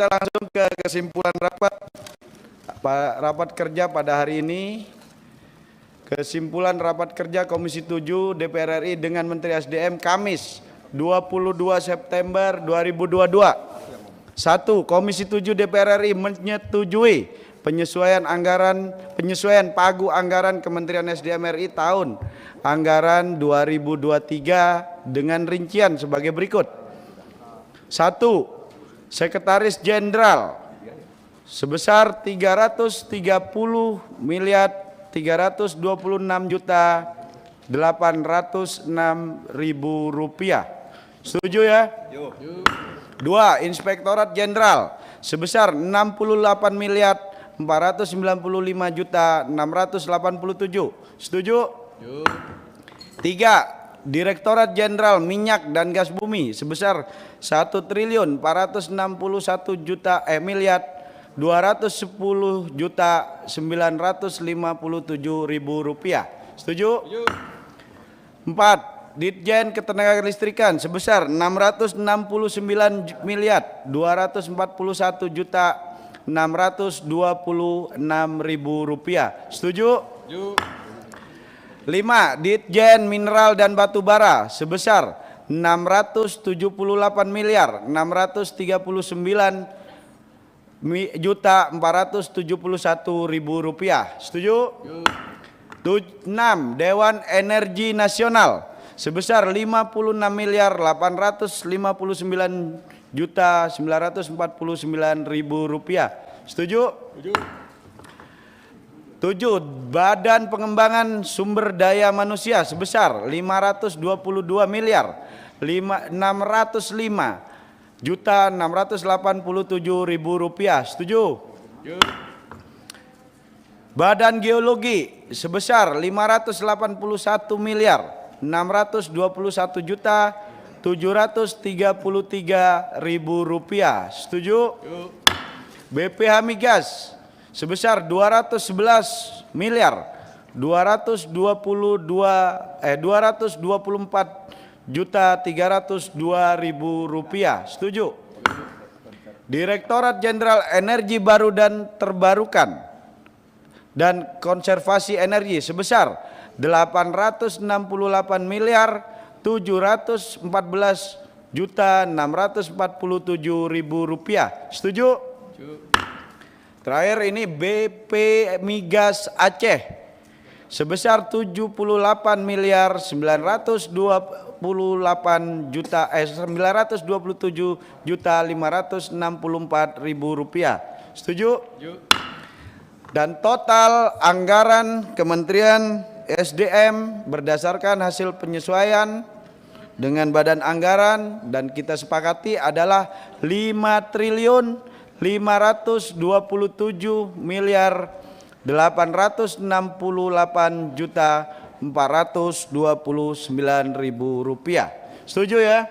kita langsung ke kesimpulan rapat kerja pada hari ini. Kesimpulan rapat kerja Komisi 7 DPR RI dengan Menteri SDM Kamis 22 September 2022. 1. Komisi 7 DPR RI menyetujui penyesuaian pagu anggaran Kementerian SDM RI tahun anggaran 2023 dengan rincian sebagai berikut. 1. Sekretaris Jenderal sebesar 330.326.806.000 rupiah. Setuju ya? 2. Inspektorat Jenderal sebesar 68.495.687. Setuju? 3. Direktorat Jenderal Minyak dan Gas Bumi sebesar 1.411.210.957.000 rupiah. Setuju? 4. Ditjen Ketenagalistrikan sebesar 669.241.626.000 rupiah. Setuju? 5. Ditjen Mineral dan Batubara sebesar 678.939.471.000 rupiah. Setuju? 6. Dewan Energi Nasional sebesar 56.459.949.000 rupiah. Setuju? 7. Badan Pengembangan Sumber Daya Manusia sebesar 525.605.687.000 rupiah. Setuju? Badan Geologi sebesar 581.621.733.000 rupiah. Setuju? BPH Migas sebesar 224.302.000 rupiah. Setuju? Direktorat Jenderal Energi Baru dan Terbarukan dan Konservasi Energi sebesar 868.714.647.000 rupiah. Setuju? Terakhir ini BP Migas Aceh sebesar 78.927.564.000 rupiah. Setuju? Dan total anggaran Kementerian SDM berdasarkan hasil penyesuaian dengan badan anggaran dan kita sepakati adalah 5.527.868.429.000 rupiah. Setuju ya?